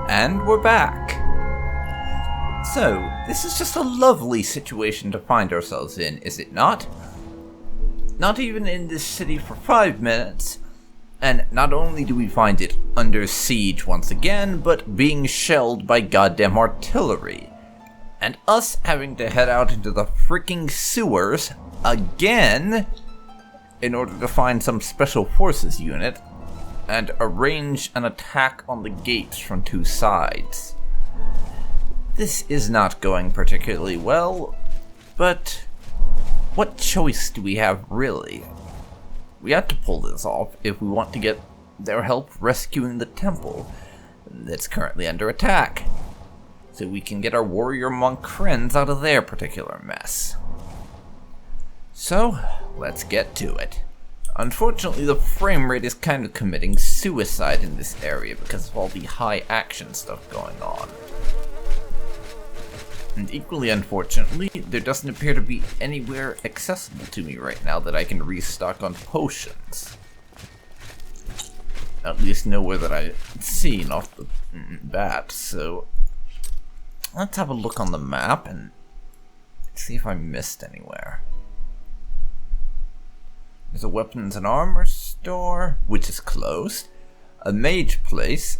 And we're back. So, this is just a lovely situation to find ourselves in, is it not? Not even in this city for 5 minutes, and not only do we find it under siege once again, but being shelled by goddamn artillery. And us having to head out into the freaking sewers again in order to find some special forces unit and arrange an attack on the gates from 2 sides. This is not going particularly well, but what choice do we have really? We have to pull this off if we want to get their help rescuing the temple that's currently under attack, so we can get our warrior monk friends out of their particular mess. So, let's get to it. Unfortunately, the frame rate is kind of committing suicide in this area because of all the high action stuff going on. And equally unfortunately, there doesn't appear to be anywhere accessible to me right now that I can restock on potions. At least nowhere that I've seen off the bat, so let's have a look on the map and see if I missed anywhere. There's a weapons and armor store, which is closed. A mage place,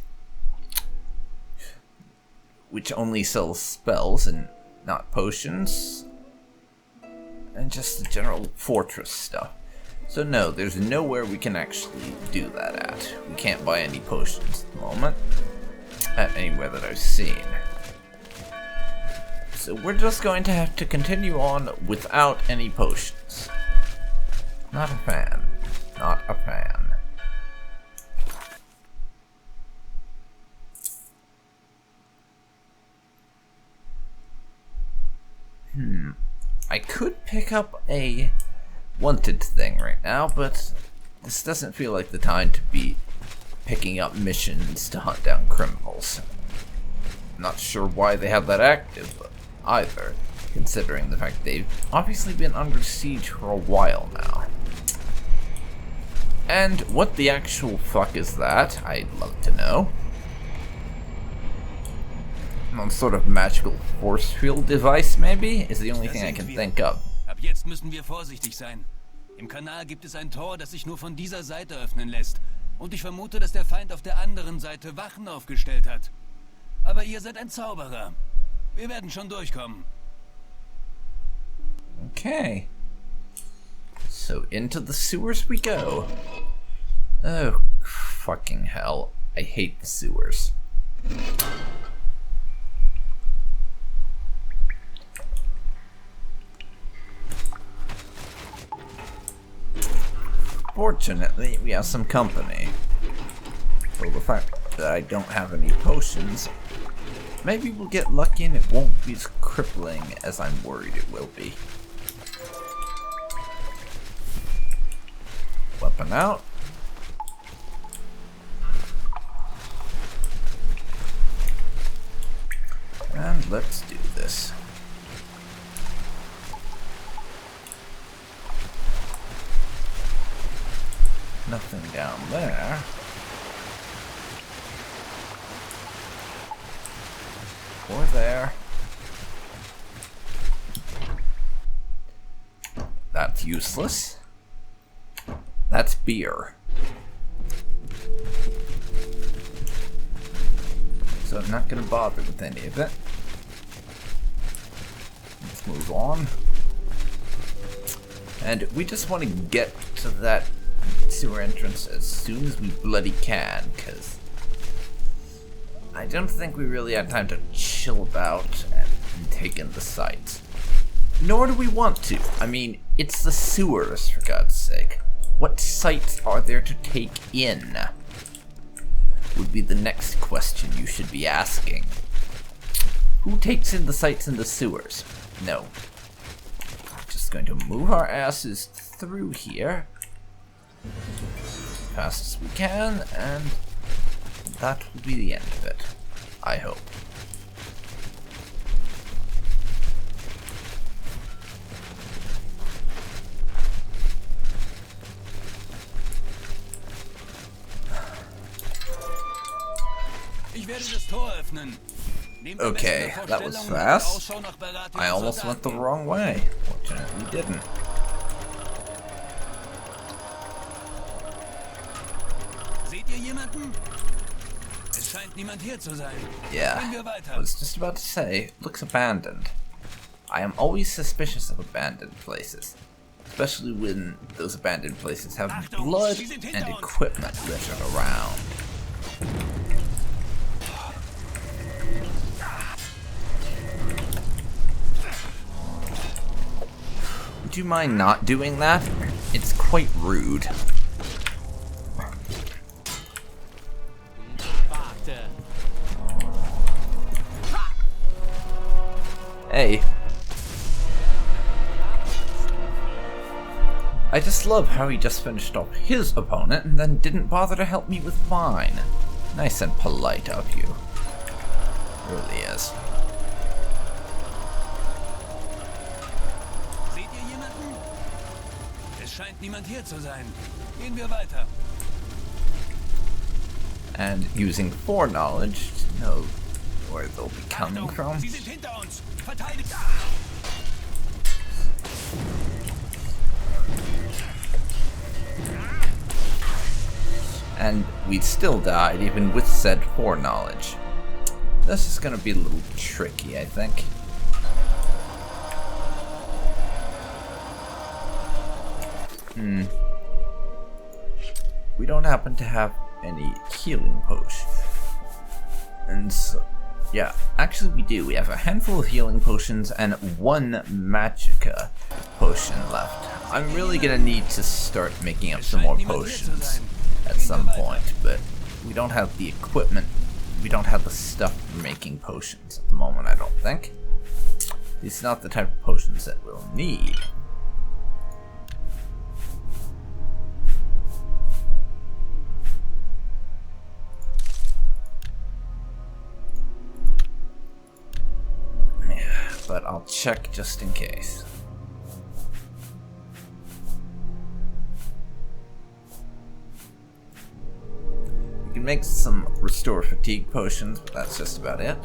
which only sells spells and not potions. And just the general fortress stuff. So no, there's nowhere we can actually do that at. We can't buy any potions at the moment. At anywhere that I've seen. So we're just going to have to continue on without any potions. Not a fan. Not a fan. I could pick up a wanted thing right now, but this doesn't feel like the time to be picking up missions to hunt down criminals. Not sure why they have that active either, considering the fact they've obviously been under siege for a while now. And what the actual fuck is that? I'd love to know. Some sort of magical force field device, maybe? Is the only thing I can think of. Ab jetzt müssen wir vorsichtig sein. Im Kanal gibt es ein Tor, das sich nur von dieser Seite öffnen lässt. Und ich vermute, dass der Feind auf der anderen Seite Wachen aufgestellt hat. Aber ihr seid ein Zauberer. Wir werden schon durchkommen. Okay. So into the sewers we go. Oh, fucking hell. I hate the sewers. Fortunately, we have some company. So the fact that I don't have any potions, maybe we'll get lucky and it won't be as crippling as I'm worried it will be. Weapon out. And let's do this. Nothing down there. Or there. That's useless. That's beer. So I'm not going to bother with any of it. Let's move on. And we just want to get to that sewer entrance as soon as we bloody can, because I don't think we really have time to chill about and take in the sights. Nor do we want to. I mean, it's the sewers, for God's sake. What sights are there to take in? Would be the next question you should be asking. Who takes in the sights in the sewers? No. Just going to move our asses through here as fast as we can, and that will be the end of it. I hope. Ich werde das Tor öffnen. Nehmt am besten Okay, davor that was Stellung und fast. Ausschau nach beratenden I almost went the Soldaten. wrong way. Fortunately, didn't. Seht ihr jemanden? Es scheint niemand hier zu sein. Yeah, Gehen wir I weiter. was just about to say, it looks abandoned. I am always suspicious of abandoned places, especially when those abandoned places have Achtung, blood sie sind hinter and uns. equipment littered around. Would you mind not doing that? It's quite rude. Hey. I just love how he just finished off his opponent and then didn't bother to help me with mine. Nice and polite of you. Really is. Seht ihr jemanden? Es scheint niemand hier zu sein. Gehen wir weiter. And using foreknowledge to know where they'll be coming Achtung, from. sie sind hinter uns. Verteidigt. And we still died even with said foreknowledge. This is gonna be a little tricky, I think. We don't happen to have any healing potion. And so, yeah, actually we do. We have a handful of healing potions and one magicka potion left. I'm really gonna need to start making up some more potions at some point, but we don't have the equipment. We don't have the stuff for making potions at the moment, I don't think. These are not the type of potions that we'll need. Yeah, but I'll check just in case. You can make some restore fatigue potions, but that's just about it.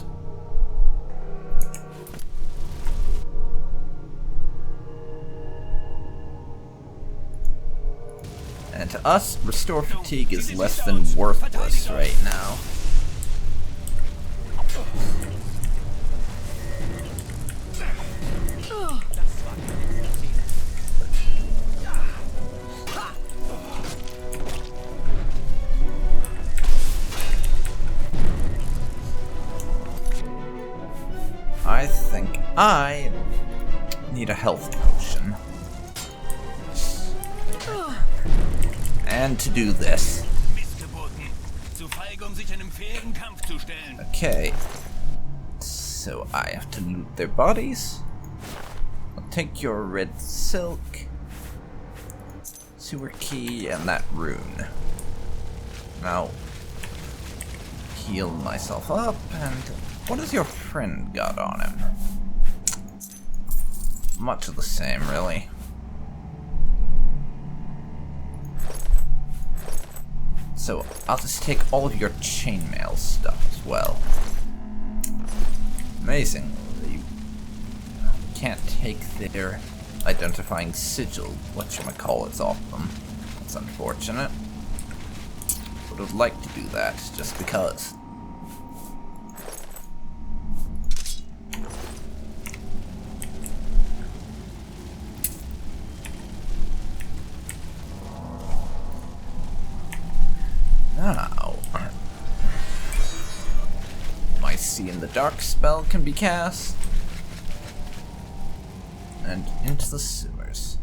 And to us, restore fatigue is less than worthless right now. I think I need a health potion. And to do this. Missgeboten. Zu feige, sich einem fairen Kampf zu stellen. Okay. So I have to loot their bodies. I'll take your red silk, sewer key, and that rune. Now, heal myself up, and what has your friend got on him? Much of the same, really. So I'll just take all of your chainmail stuff as well. Amazing. You can't take their identifying sigil, whatchamacallits, off them. That's unfortunate. But I'd like to do that, just because. Now, my See in the Dark spell can be cast, and into the sewers.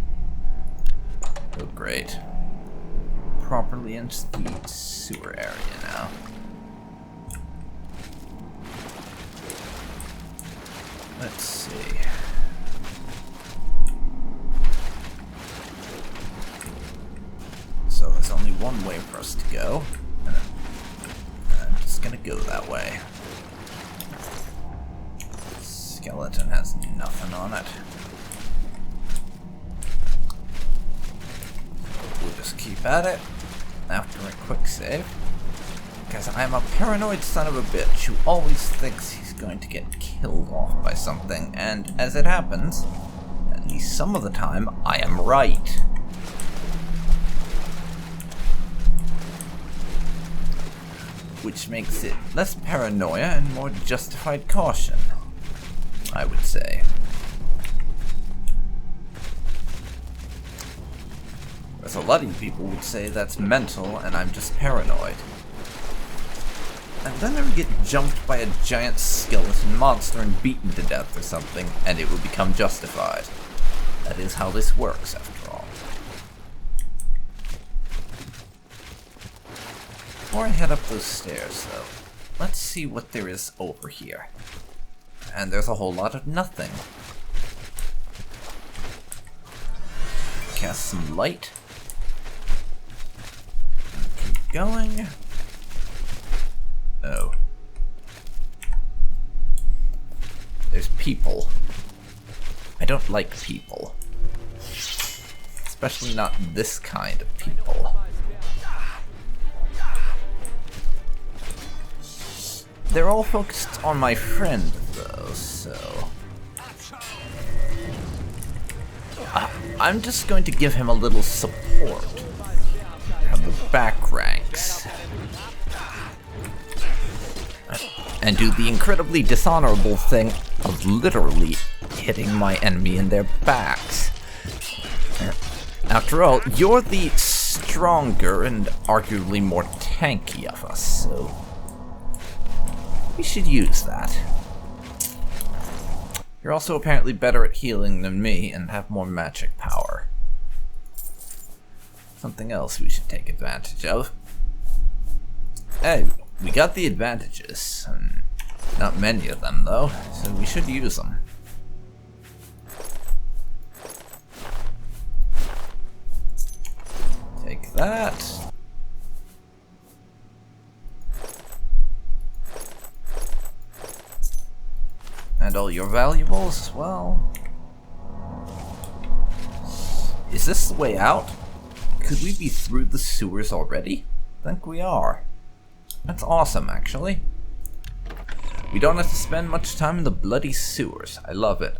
Oh great. Properly into the sewer area now. Let's see. So there's only one way for us to go. And I'm just gonna go that way. Skeleton has nothing on it. We'll just keep at it after a quick save. Because I'm a paranoid son of a bitch who always thinks he's going to get killed off by something, and as it happens, at least some of the time, I am right. Which makes it less paranoia and more justified caution, I would say. Whereas a lot of people would say that's mental and I'm just paranoid. And then I would get jumped by a giant skeleton monster and beaten to death or something, and it would become justified. That is how this works, after all. Before I head up those stairs, though, let's see what there is over here. And there's a whole lot of nothing. Cast some light. Keep going. Oh. There's people. I don't like people. Especially not this kind of people. They're all focused on my friend, though, so... I'm just going to give him a little support from the back ranks. And do the incredibly dishonorable thing of literally hitting my enemy in their backs. After all, you're the stronger and arguably more tanky of us, so we should use that. You're also apparently better at healing than me and have more magic power. Something else we should take advantage of. Hey, we got the advantages. Not many of them, though, so we should use them. Take that. And all your valuables as well. Is this the way out? Could we be through the sewers already? I think we are. That's awesome, actually. We don't have to spend much time in the bloody sewers. I love it.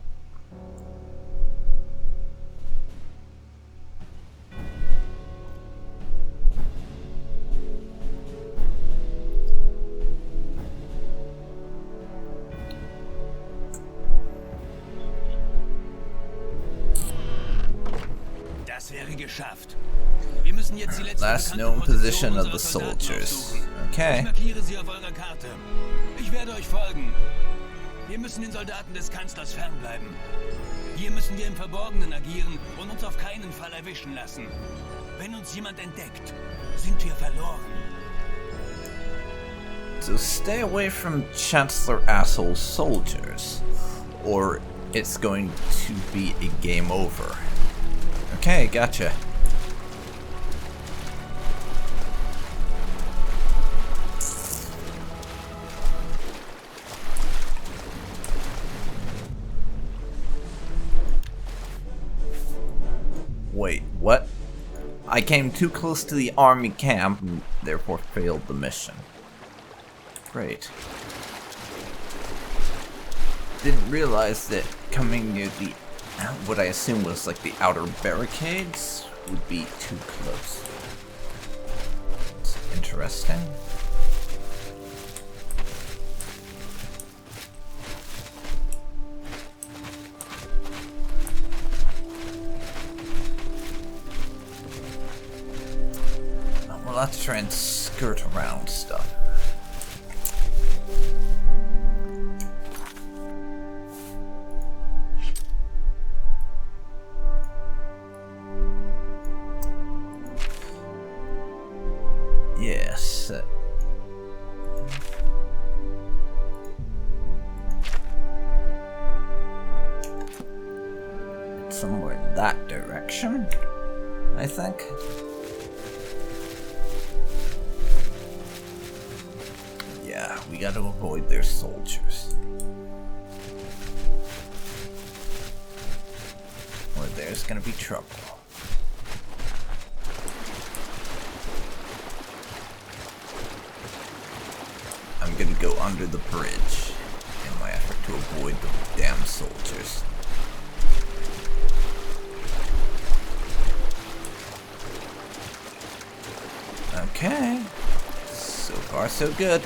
Last known position of the soldiers. Okay. Ich werde euch folgen. Wir müssen den Soldaten des Kanzlers fernbleiben. Hier müssen wir im Verborgenen agieren und uns auf keinen Fall erwischen lassen. Wenn uns jemand entdeckt, sind wir verloren. So stay away from Chancellor asshole soldiers, or it's going to be a game over. Okay, gotcha. Wait, what? I came too close to the army camp and therefore failed the mission. Great. Didn't realize that coming near the, what I assume was like the outer barricades, would be too close. It's interesting. We'll have to try and skirt around stuff. Yes. Somewhere in that direction, I think. Yeah, we gotta avoid their soldiers. Or there's gonna be trouble. gonna go under the bridge in my effort to avoid the damn soldiers. Okay. So far, so good.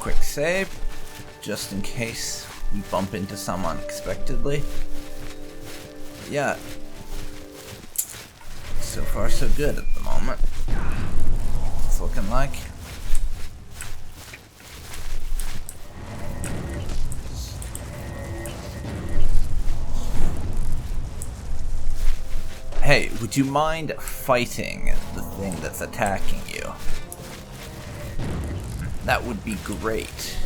Quick save, just in case we bump into some unexpectedly. Yeah. So far, so good at the moment. It's looking like. Hey, would you mind fighting the thing that's attacking you? That would be great.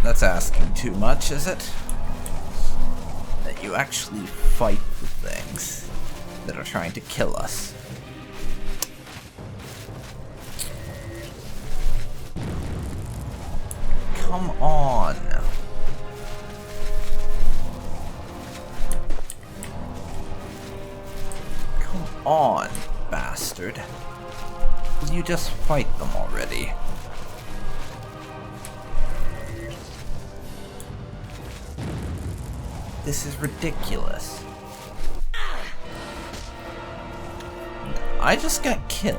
That's asking too much, is it? That you actually fight the things that are trying to kill us. Come on. Come on, bastard. Will you just fight them already? This is ridiculous. I just got killed.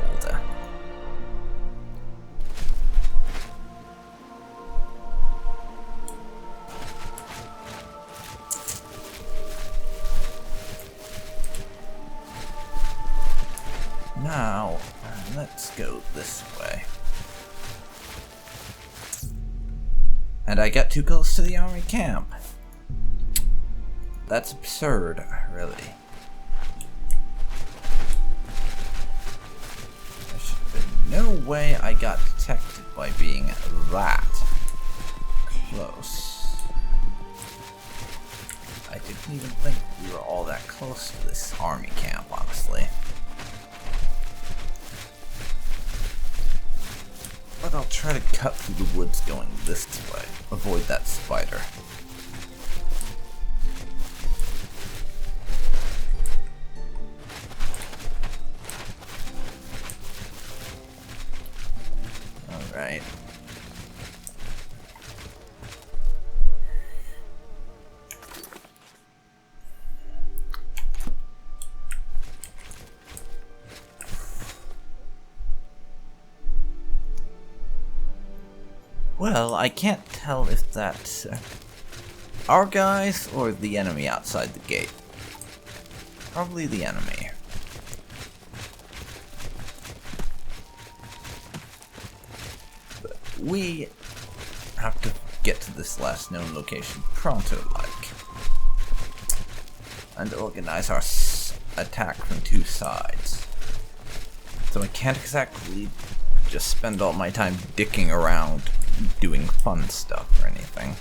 Now, let's go this way. And I got too close to the army camp. That's absurd, really. There should have been no way I got detected by being that close. I didn't even think we were all that close to this army camp, honestly. But I'll try to cut through the woods going this way. Avoid that spider. Alright. Well, I can't tell if that's our guys or the enemy outside the gate. Probably the enemy. But we have to get to this last known location pronto-like. And organize our attack from two sides. So I can't exactly just spend all my time dicking around doing fun stuff or anything.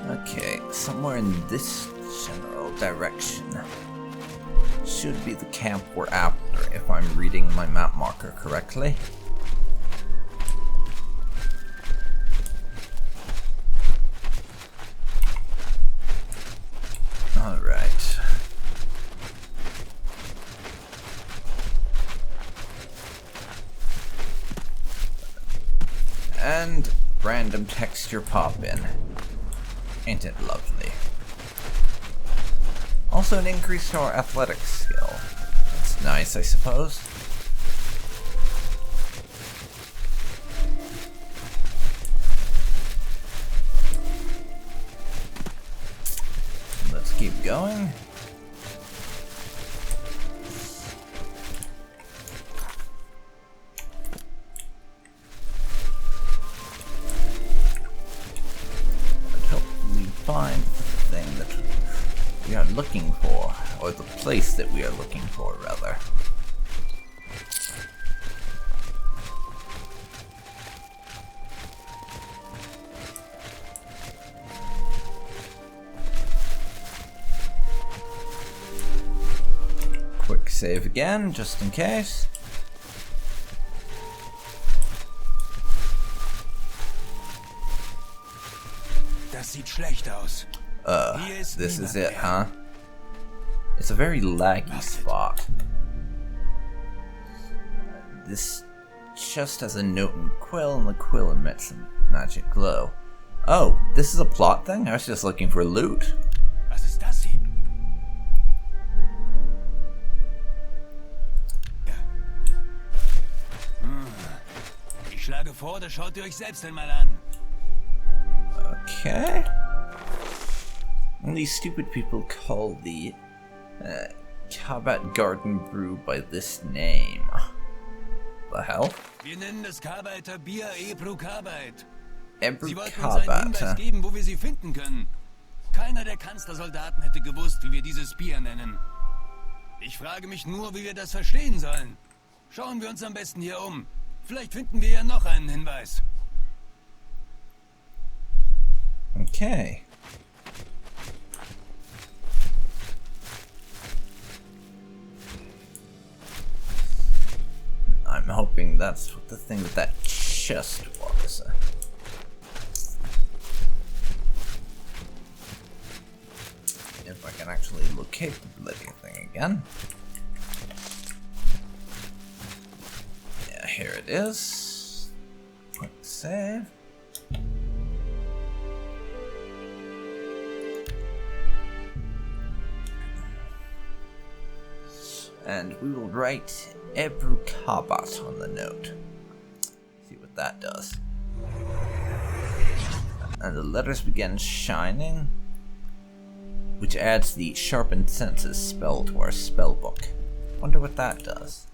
Okay, somewhere in this general direction should be the camp we're after, if I'm reading my map marker correctly. Alright. And random texture pop in. Ain't it lovely? Also an increase to our athletics skill. That's nice, I suppose. Let's keep going. looking for, or the place that we are looking for, rather. Quick save again, just in case. Das sieht schlecht aus. This is it, huh? It's a very laggy spot. This chest has a note and quill, and the quill emits a magic glow. Oh, this is a plot thing? I was just looking for loot. Was ist das hier? Ich schlage vor, das schaut ihr euch selbst einmal an. Okay. And these stupid people call the Kabat Garden Brew by this name. The hell? Wir nennen das Kabaiter Bier Ebru Kabait. Ebru Sie wollten uns einen Hinweis Kabat. geben, wo wir sie finden können. Keiner der Kanzlersoldaten hätte gewusst, wie wir dieses Bier nennen. Ich frage mich nur, wie wir das verstehen sollen. Schauen wir uns am besten hier um. Vielleicht finden wir ja noch einen Hinweis. Okay. I'm hoping that's what the thing with that chest was. If I can actually locate the bloody thing again. Yeah, here it is. Quick save. And we will write Ebru Kabat on the note. See what that does. And the letters begin shining, which adds the sharpened senses spell to our spell book. Wonder what that does.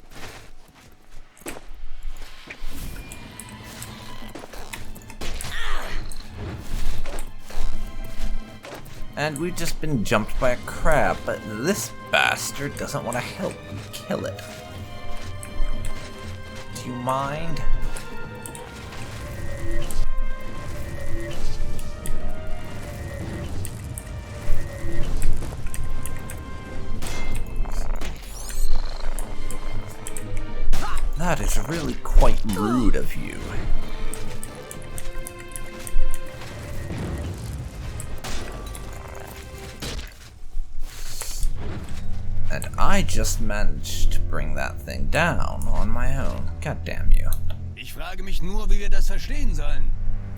And we've just been jumped by a crab, but this bastard doesn't want to help me kill it. Do you mind? That is really quite rude of you. And I just managed to bring that thing down on my own. God damn you. Ich frage mich nur, wie wir das verstehen sollen.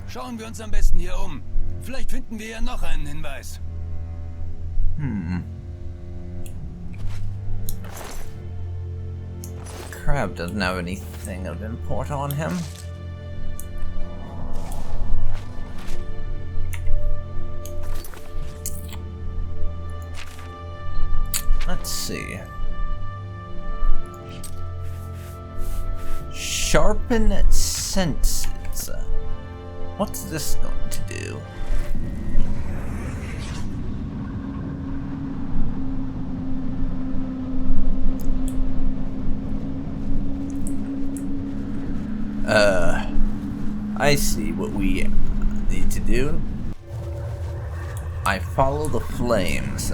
Schauen wir uns am besten hier um. Vielleicht finden wir ja noch einen Hinweis. Crab doesn't have anything of import on him. Let's see. Sharpen senses. What's this going to do? I see what we need to do. I follow the flames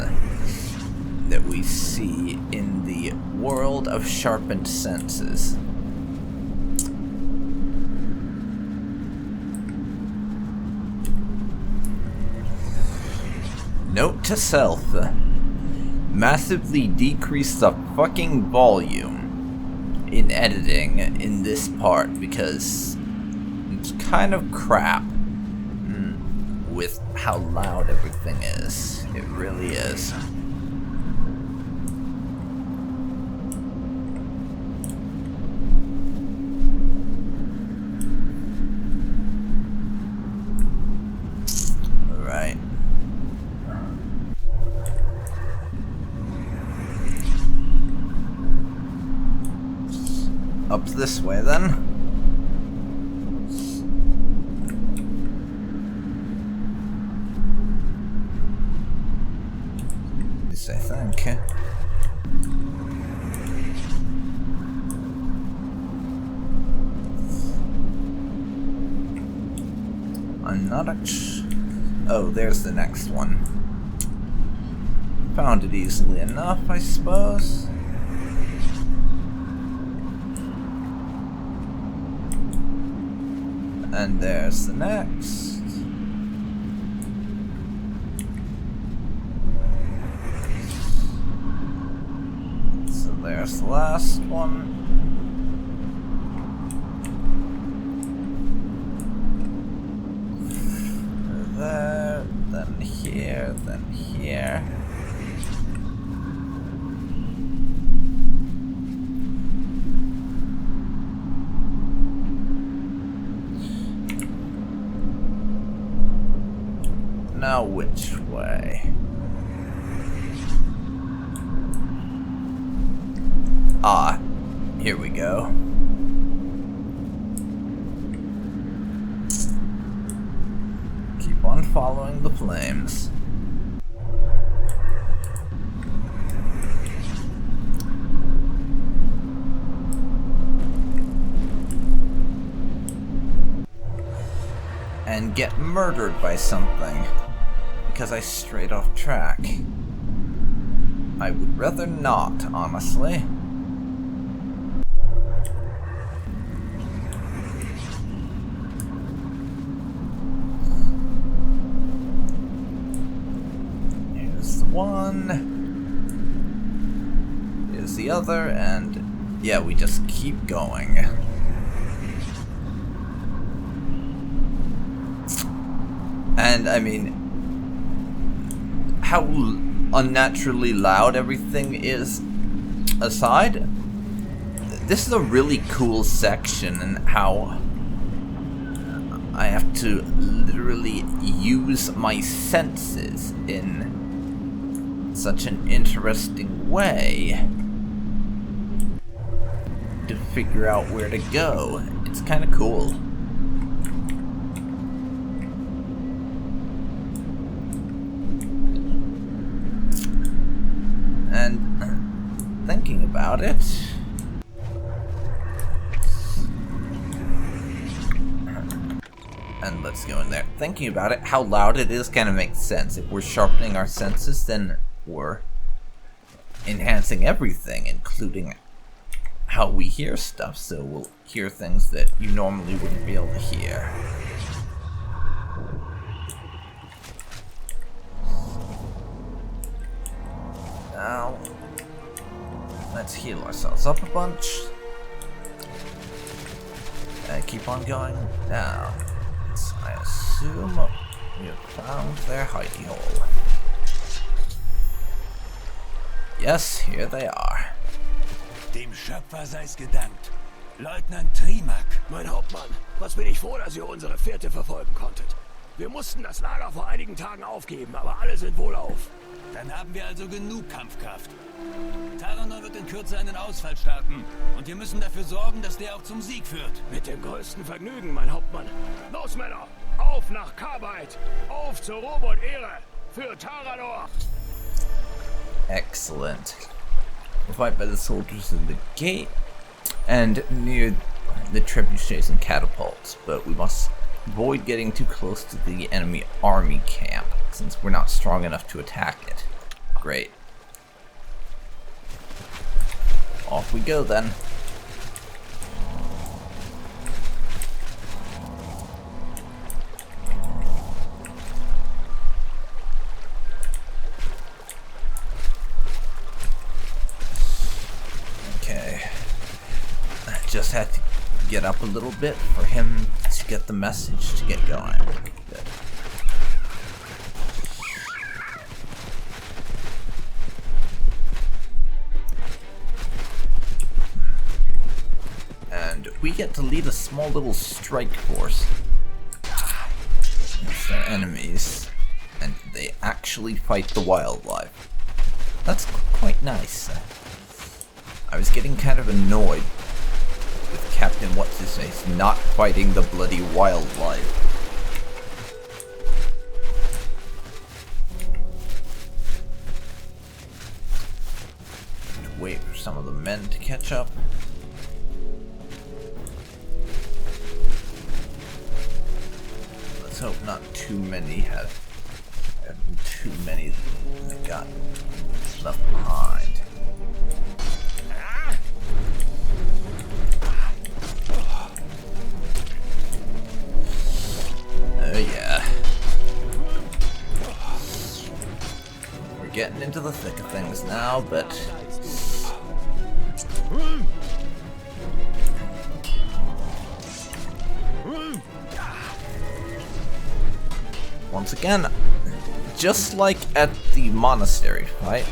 that we see in the world of sharpened senses. Note to self: massively decrease the fucking volume in editing in this part because it's kind of crap with how loud everything is. It really is. Alright. Up this way then. I'm not oh, there's the next one. Found it easily enough, I suppose. And there's the next. So there's the last one. There, then here, then here. Now which way? Ah, here we go. Keep on following the flames. And get murdered by something. Because I strayed off track. I would rather not, honestly. Here's the one. Here's the other, and yeah, we just keep going. And I mean, how unnaturally loud everything is aside, this is a really cool section, and how I have to literally use my senses in such an interesting way to figure out where to go. It's kind of cool. And thinking about it, and let's go in there. Thinking about it, how loud it is kind of makes sense. If we're sharpening our senses, then we're enhancing everything, including how we hear stuff. So we'll hear things that you normally wouldn't be able to hear. Now, let's heal ourselves up a bunch. And keep on going down. I assume we have found their hidey hole. Yes, here they are. Dem Schöpfer sei's gedankt. Leutnant Trimak. Mein Hauptmann, was bin ich froh, dass ihr unsere Fährte verfolgen konntet. Wir mussten das Lager vor einigen Tagen aufgeben, aber alle sind wohlauf. Dann haben wir also genug Kampfkraft. Taranor wird in Kürze einen Ausfall starten. Und wir müssen dafür sorgen, dass der auch zum Sieg führt. Mit dem größten Vergnügen, mein Hauptmann. Los, Männer! Auf nach Carbide! Auf zur Ruhm und Ehre! Für Taranor! Excellent. We'll fight by the soldiers in the gate and near the trebuchets and catapults, but we must avoid getting too close to the enemy army camp, since we're not strong enough to attack it. Great. Off we go then. Okay. I just had to get up a little bit for him to get the message to get going. Good. And we get to lead a small little strike force against their enemies, and they actually fight the wildlife. That's quite nice. I was getting kind of annoyed with Captain What's-His-Face not fighting the bloody wildlife. Wait for some of the men to catch up. Let's hope not too many have too many that got left behind. Oh yeah. We're getting into the thick of things now, but once again, just like at the monastery fight,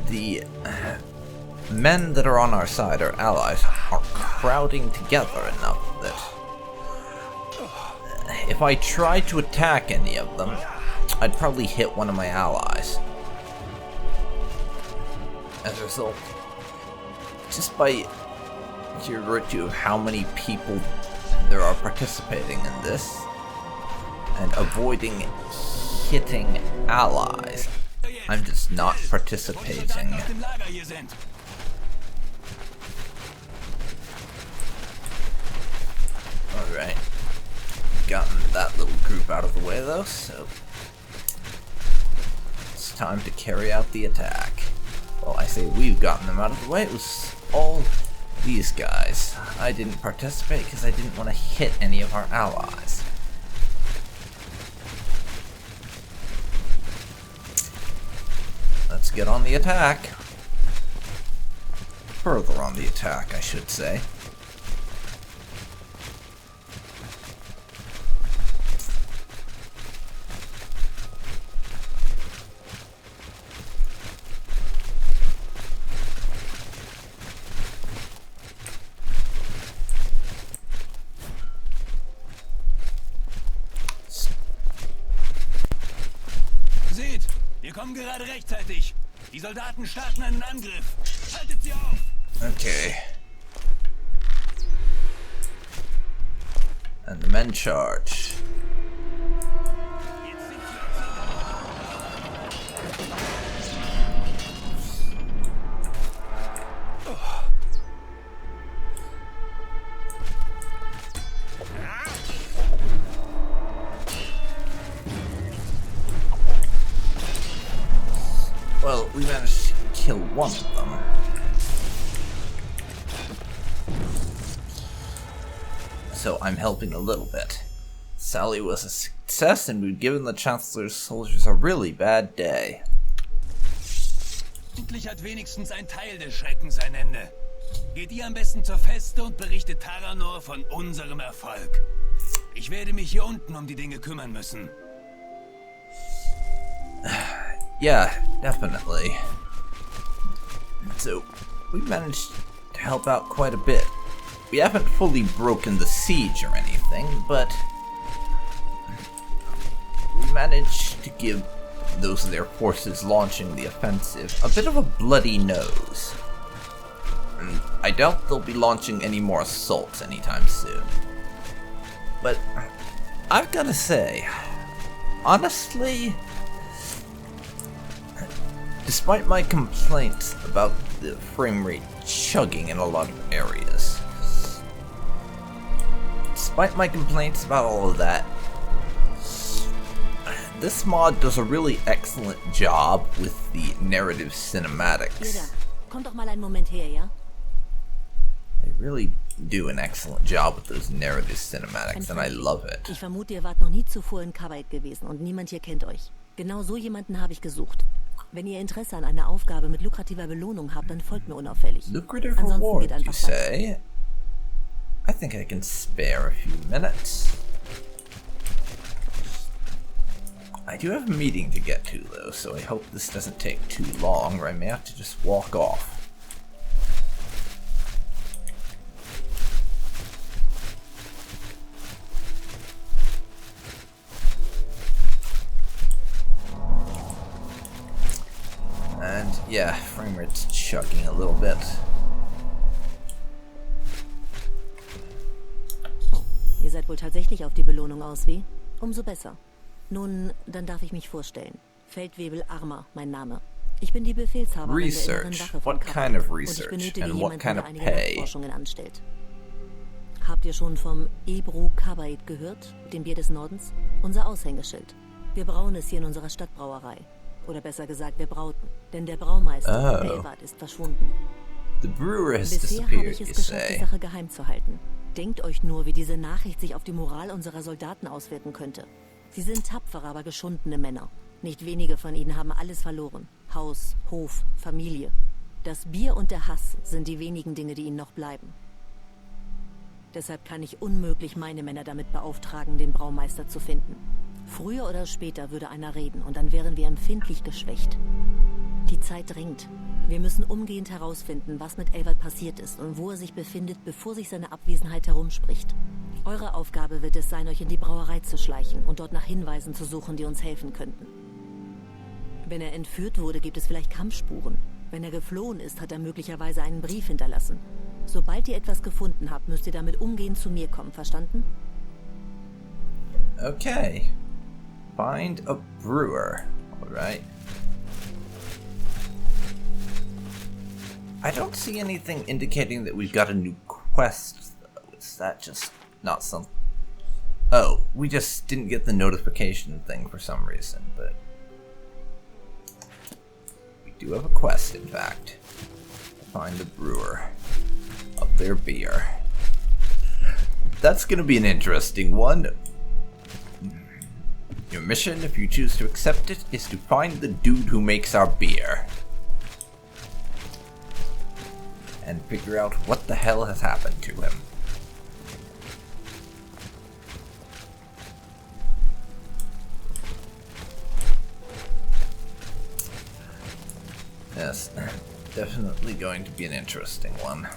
the men that are on our side, our allies, are crowding together enough that if I tried to attack any of them, I'd probably hit one of my allies. As a result, just by sheer virtue of how many people there are participating in this, and avoiding hitting allies, I'm just not participating. Alright. Gotten that little group out of the way though, so it's time to carry out the attack. Well, I say we've gotten them out of the way, it was all these guys. I didn't participate because I didn't want to hit any of our allies. Let's get on the attack. Further on the attack, I should say. Seht, wir kommen gerade rechtzeitig. Die Soldaten starten einen Angriff. Haltet sie auf! Okay. And the men charge. Well, we managed to kill one of them. So I'm helping a little bit. Sally was a success, and we've given the Chancellor's soldiers a really bad day. Endlich hat wenigstens ein Teil des Schreckens ein Ende. Geht ihr am besten zur Feste und berichtet Taranor von unserem Erfolg. Ich werde mich hier unten um die Dinge kümmern müssen. Yeah, definitely. So, we managed to help out quite a bit. We haven't fully broken the siege or anything, but we managed to give those of their forces launching the offensive a bit of a bloody nose. And I doubt they'll be launching any more assaults anytime soon. But I've gotta say, honestly, despite my complaints about the frame rate chugging in a lot of areas, despite my complaints about all of that, this mod does a really excellent job with the narrative cinematics. Komm doch mal einen Moment her, ja? They really do an excellent job with those narrative cinematics, and I love it. Ich vermute, ihr wart noch nie zuvor in Karbeit gewesen und niemand hier kennt euch. Genau so jemanden habe ich gesucht. Wenn ihr Interesse an einer Aufgabe mit lukrativer Belohnung habt, dann folgt mir unauffällig. Lucrative Ansonsten reward, geht einfach you say? I think I can spare a few minutes. I do have a meeting to get to, though, so I hope this doesn't take too long, or I may have to just walk off. And yeah, frame rate's chugging a little bit. Oh, ihr seid wohl tatsächlich auf die Belohnung aus, wie? Umso besser. Nun, dann darf ich mich vorstellen. Feldwebel Armer, mein Name. Ich bin die Befehlshaberin der inneren Research. Wache von What Karbeit kind of und ich research benötige and what jemanden, kind der of einige pay? Nachforschungen anstellt. Habt ihr schon vom Ebru Kabaid gehört, dem Bier des Nordens? Unser Aushängeschild. Wir brauen es hier in unserer Stadtbrauerei. Oder besser gesagt, wir brauten. Denn der Braumeister, Elward, ist verschwunden. The brewer has Bisher habe disappeared, ich es you geschafft, die say. Sache geheim zu halten. Denkt euch nur, wie diese Nachricht sich auf die Moral unserer Soldaten auswirken könnte. Sie sind tapfere, aber geschundene Männer. Nicht wenige von ihnen haben alles verloren. Haus, Hof, Familie. Das Bier und der Hass sind die wenigen Dinge, die ihnen noch bleiben. Deshalb kann ich unmöglich meine Männer damit beauftragen, den Braumeister zu finden. Früher oder später würde einer reden und dann wären wir empfindlich geschwächt. Die Zeit drängt. Wir müssen umgehend herausfinden, was mit Elward passiert ist und wo er sich befindet, bevor sich seine Abwesenheit herumspricht. Eure Aufgabe wird es sein, euch in die Brauerei zu schleichen und dort nach Hinweisen zu suchen, die uns helfen könnten. Wenn er entführt wurde, gibt es vielleicht Kampfspuren. Wenn er geflohen ist, hat er möglicherweise einen Brief hinterlassen. Sobald ihr etwas gefunden habt, müsst ihr damit umgehend zu mir kommen, verstanden? Okay. Find a brewer. Alright. I don't see anything indicating that we've got a new quest, though. Is that just not some... Oh, we just didn't get the notification thing for some reason, but... We do have a quest, in fact. Find the brewer of their beer. That's gonna be an interesting one. Your mission, if you choose to accept it, is to find the dude who makes our beer. And figure out what the hell has happened to him. Yes, definitely going to be an interesting one.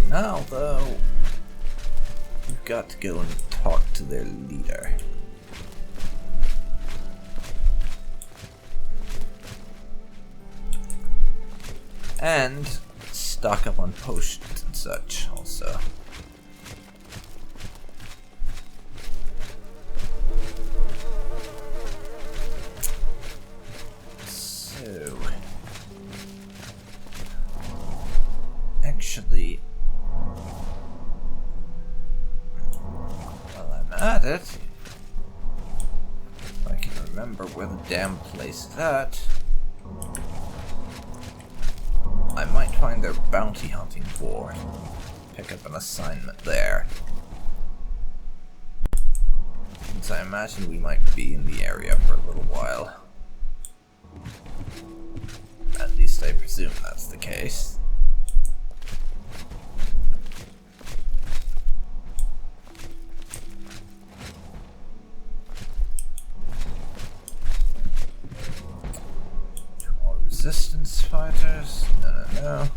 Now, though, we've got to go and talk to their leader. And stock up on potions and such, also. So... Actually... While I'm at it... If I can remember where the damn place is at... I might find their bounty hunting board. Pick up an assignment there. Since I imagine we might be in the area for a little while. At least I presume that's the case. More resistance fighters? No.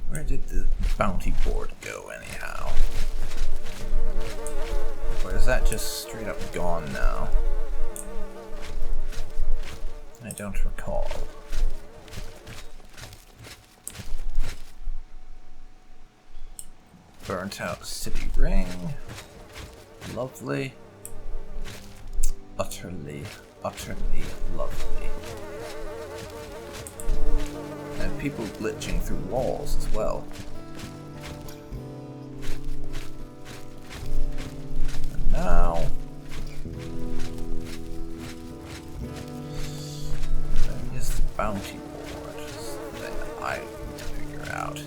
Where did the bounty board go, anyhow? Or is that just straight up gone now? I don't recall. Burnt out city ring. Lovely. Utterly, utterly lovely. And people glitching through walls as well. And now... Where is the bounty board? Something I need to figure out.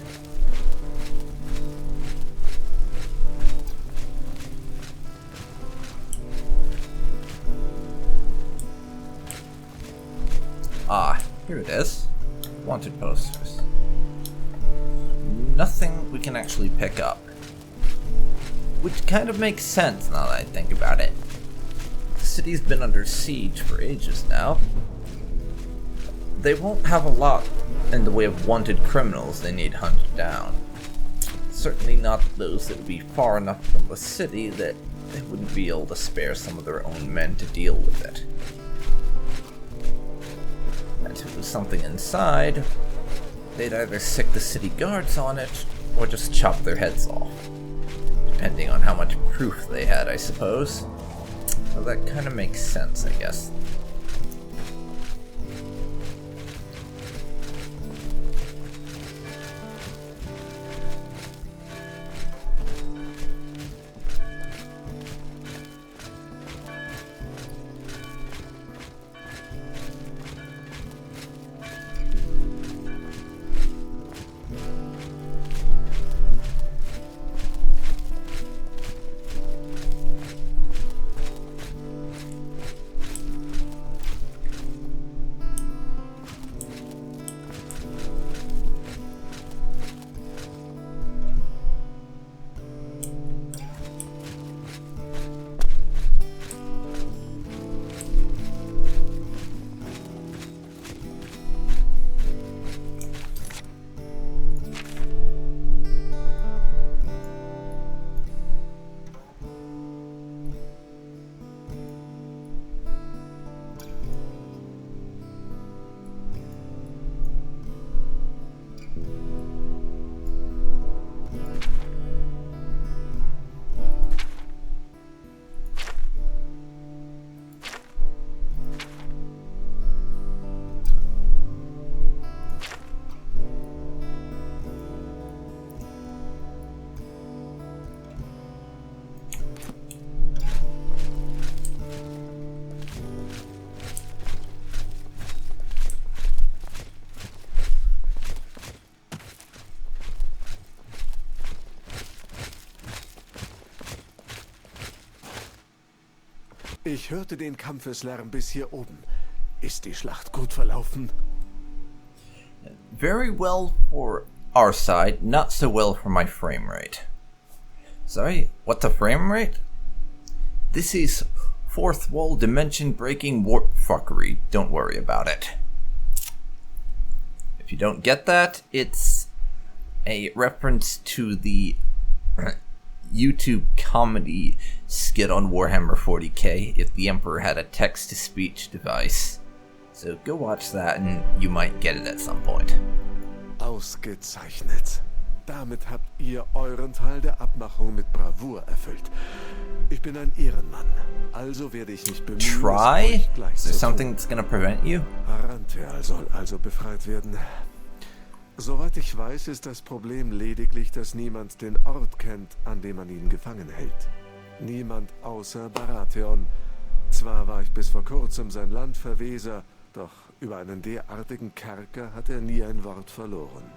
Ah, here it is. Wanted posters. Nothing we can actually pick up. Which kind of makes sense now that I think about it. The city's been under siege for ages now. They won't have a lot in the way of wanted criminals they need hunted down. Certainly not those that would be far enough from the city that they wouldn't be able to spare some of their own men to deal with it. And if it was something inside, they'd either sick the city guards on it, Or just chop their heads off. Depending on how much proof they had, I suppose. Well, that kind of makes sense, I guess. Ich hörte den Kampfeslärm bis hier oben. Ist die Schlacht gut verlaufen? Very well for our side, not so well for my frame rate. Sorry, what's a frame rate? This is fourth wall dimension breaking warp fuckery. Don't worry about it. If you don't get that, it's a reference to the YouTube comedy skit on Warhammer 40k if the Emperor had a text-to-speech device. So go watch that and you might get it at some point. Ausgezeichnet. Damit habt ihr euren Teil der Abmachung mit Bravour erfüllt. Ich bin ein Ehrenmann, also werde ich mich bemühen, Try? es euch gleich Is there zu something tun. that's gonna prevent you? Tamriel soll also befreit werden. Soweit ich weiß, ist das Problem lediglich, dass niemand den Ort kennt, an dem man ihn gefangen hält. Niemand außer Baratheon. Zwar war ich bis vor kurzem sein Landverweser, doch über einen derartigen Kerker hat er nie ein Wort verloren.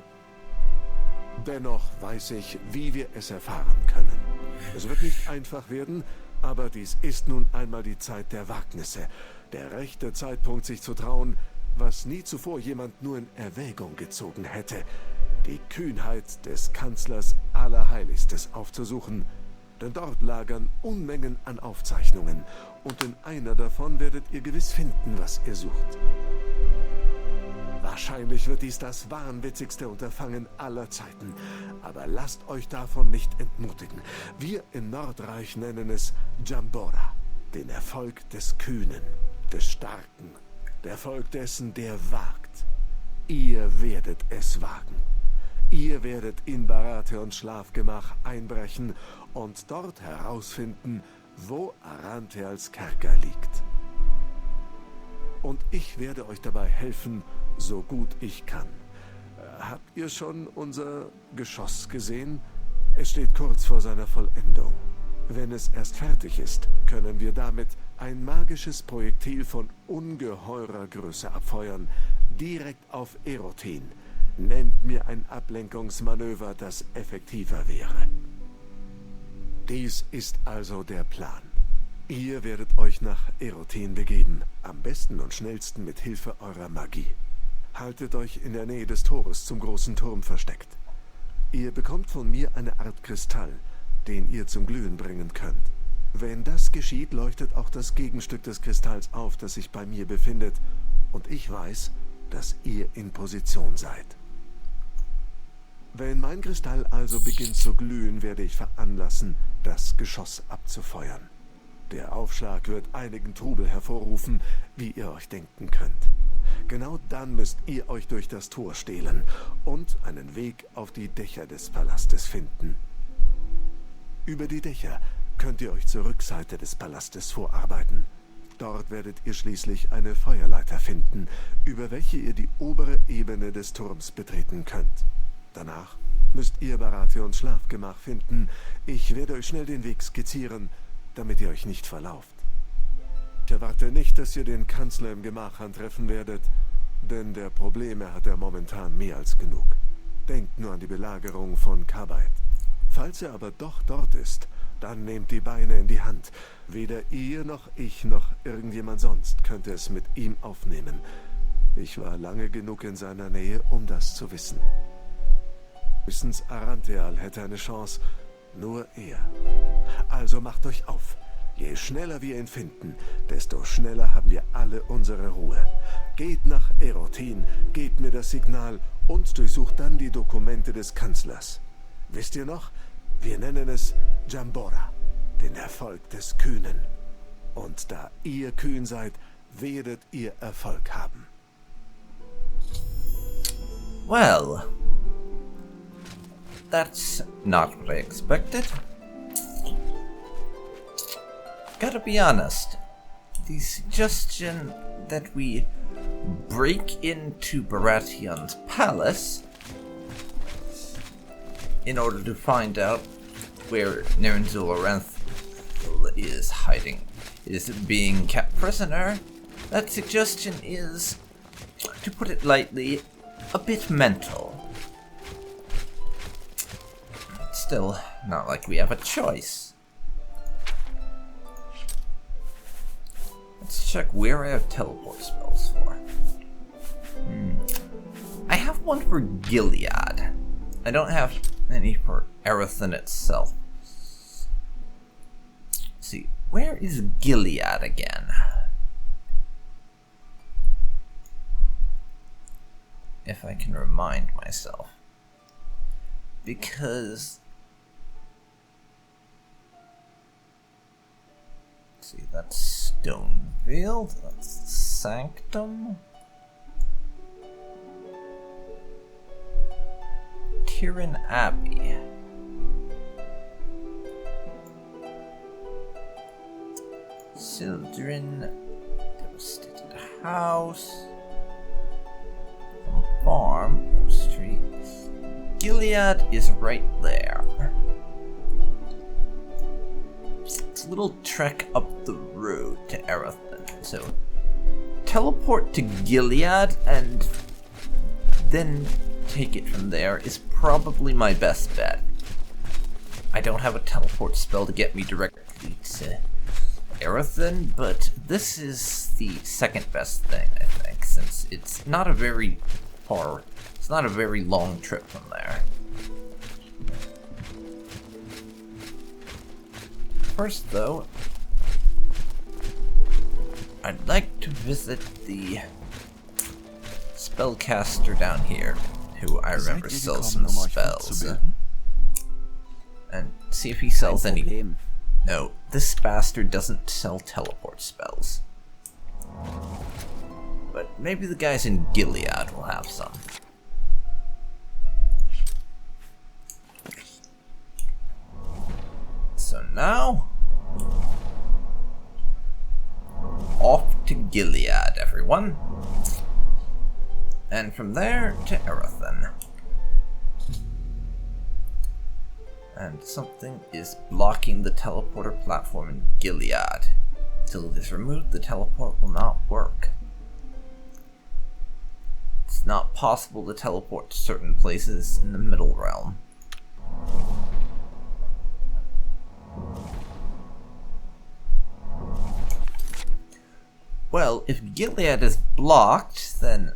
Dennoch weiß ich, wie wir es erfahren können. Es wird nicht einfach werden, aber dies ist nun einmal die Zeit der Wagnisse. Der rechte Zeitpunkt, sich zu trauen, was nie zuvor jemand nur in Erwägung gezogen hätte. Die Kühnheit des Kanzlers Allerheiligstes aufzusuchen. Denn dort lagern Unmengen an Aufzeichnungen. Und in einer davon werdet ihr gewiss finden, was ihr sucht. Wahrscheinlich wird dies das wahnwitzigste Unterfangen aller Zeiten. Aber lasst euch davon nicht entmutigen. Wir im Nordreich nennen es Jambora. Den Erfolg des Kühnen, des Starken. Der Erfolg dessen, der wagt. Ihr werdet es wagen. Ihr werdet in Baratheons Schlafgemach einbrechen und dort herausfinden, wo Arantheals Kerker liegt. Und ich werde euch dabei helfen, so gut ich kann. Habt ihr schon unser Geschoss gesehen? Es steht kurz vor seiner Vollendung. Wenn es erst fertig ist, können wir damit ein magisches Projektil von ungeheurer Größe abfeuern, direkt auf Erotin. Nennt mir ein Ablenkungsmanöver, das effektiver wäre. Dies ist also der Plan. Ihr werdet euch nach Erotin begeben, am besten und schnellsten mit Hilfe eurer Magie. Haltet euch in der Nähe des Tores zum großen Turm versteckt. Ihr bekommt von mir eine Art Kristall, den ihr zum Glühen bringen könnt. Wenn das geschieht, leuchtet auch das Gegenstück des Kristalls auf, das sich bei mir befindet, und ich weiß, dass ihr in Position seid. Wenn mein Kristall also beginnt zu glühen, werde ich veranlassen, das Geschoss abzufeuern. Der Aufschlag wird einigen Trubel hervorrufen, wie ihr euch denken könnt. Genau dann müsst ihr euch durch das Tor stehlen und einen Weg auf die Dächer des Palastes finden. Über die Dächer könnt ihr euch zur Rückseite des Palastes vorarbeiten. Dort werdet ihr schließlich eine Feuerleiter finden, über welche ihr die obere Ebene des Turms betreten könnt. Danach müsst ihr Baratheons Schlafgemach finden. Ich werde euch schnell den Weg skizzieren, damit ihr euch nicht verlauft. Ich erwarte nicht, dass ihr den Kanzler im Gemach antreffen werdet, denn der Probleme hat er momentan mehr als genug. Denkt nur an die Belagerung von Kabait. Falls er aber doch dort ist, dann nehmt die Beine in die Hand. Weder ihr noch ich noch irgendjemand sonst könnte es mit ihm aufnehmen. Ich war lange genug in seiner Nähe, um das zu wissen. Höchstens Arantheal hätte eine Chance, nur er. Also macht euch auf. Je schneller wir ihn finden, desto schneller haben wir alle unsere Ruhe. Geht nach Erotin, gebt mir das Signal und durchsucht dann die Dokumente des Kanzlers. Wisst ihr noch? Wir nennen es Jambora, den Erfolg des Kühnen. Und da ihr kühn seid, werdet ihr Erfolg haben. Well, that's not what I expected. Gotta be honest, the suggestion that we break into Baratheon's palace in order to find out where Nehrim is hiding, is being kept prisoner, that suggestion is, to put it lightly, a bit mental. Still, not like we have a choice. Let's check where I have teleport spells for. I have one for Gilead. I don't have any for Erethin itself. Let's see, where is Gilead again? If I can remind myself. Because... let's see, that's Stonevale, that's Sanctum. Tyrion Abbey. Sildren, Devastated House, Farm, Street. Gilead is right there. It's a little trek up the road to Erethin, so teleport to Gilead and then take it from there is probably my best bet. I don't have a teleport spell to get me directly to Erethin, but this is the second best thing, I think, since it's not a very long trip from there. First, though, I'd like to visit the spellcaster down here, who I remember sells some spells, and see if he sells any. No, this bastard doesn't sell teleport spells. But maybe the guys in Gilead will have some. So now, off to Gilead, everyone. And from there to Erethin. And something is blocking the teleporter platform in Gilead. Until it is removed, the teleport will not work. It's not possible to teleport to certain places in the Middle Realm. Well, if Gilead is blocked, then...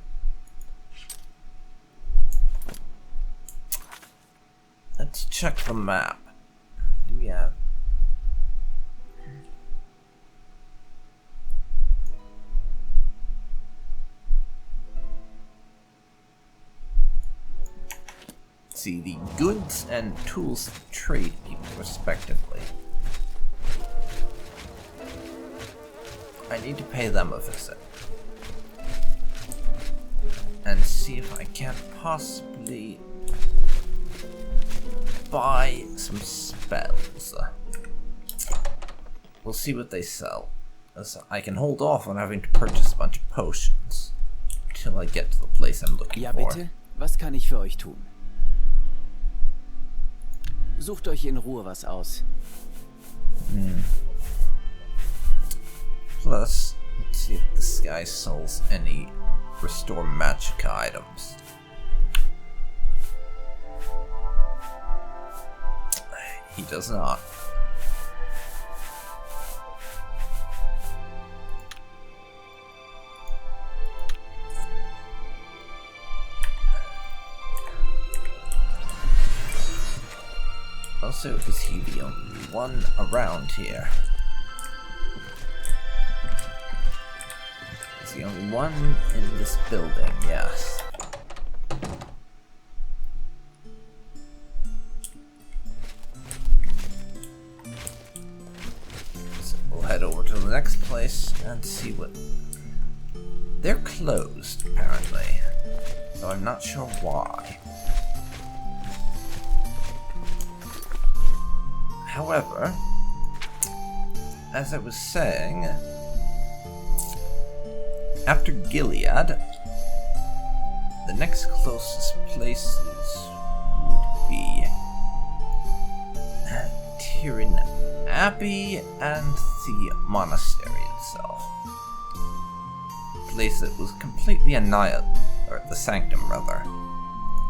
let's check the map. Do we have... see the goods and tools to trade people respectively. I need to pay them a visit. and see if I can't possibly buy some spells. We'll see what they sell. As I can hold off on having to purchase a bunch of potions till I get to the place I'm looking Ja, for. bitte? Was kann ich für euch tun? Sucht euch in Ruhe was aus. Plus, let's see if this guy sells any restore magic items. He does not. Also, is he the only one around here? He's the only one in this building, yes. So we'll head over to the next place and see what... They're closed, apparently. So I'm not sure why. However, as I was saying, after Gilead, the next closest places would be Tyrian Abbey and the monastery itself. A place that was completely annihilated, or the sanctum rather.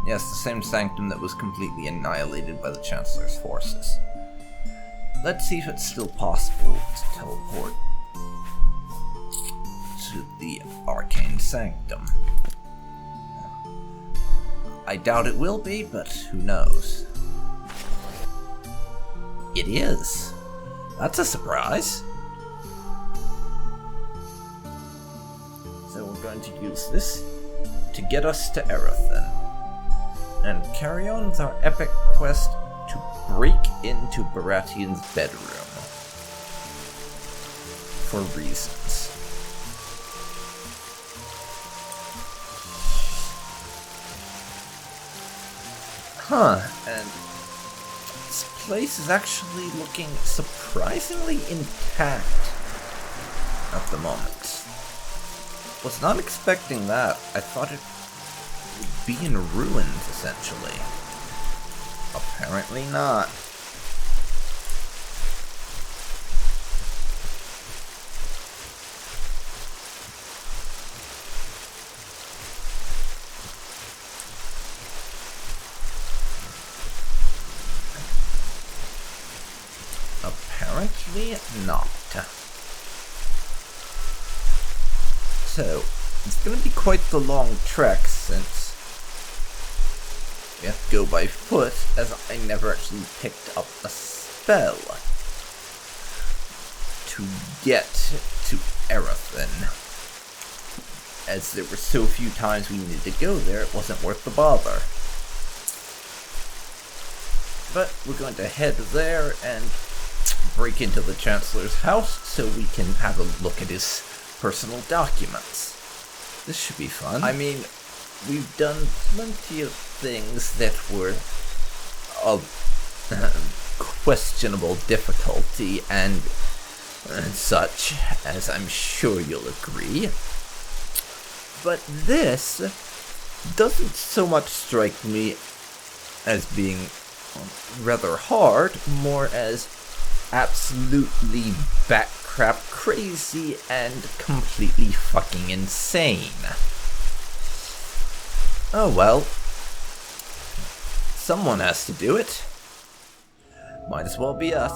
Yes, the same sanctum that was completely annihilated by the Chancellor's forces. Let's see if it's still possible to teleport to the Arcane Sanctum. I doubt it will be, but who knows? It is. That's a surprise. So we're going to use this to get us to Erethen and carry on with our epic quest to break into Baratheon's bedroom. For reasons. And this place is actually looking surprisingly intact at the moment. Was not expecting that. I thought it would be in ruins, essentially. Apparently not. Apparently not. So, it's going to be quite the long trek since we have to go by foot, as I never actually picked up a spell to get to Erethen. As there were so few times we needed to go there, it wasn't worth the bother. But we're going to head there and break into the Chancellor's house so we can have a look at his personal documents. This should be fun. I mean, we've done plenty of things that were of questionable difficulty and such, as I'm sure you'll agree. But this doesn't so much strike me as being rather hard, more as absolutely bat-crap crazy and completely fucking insane. Oh well. Someone has to do it. Might as well be us.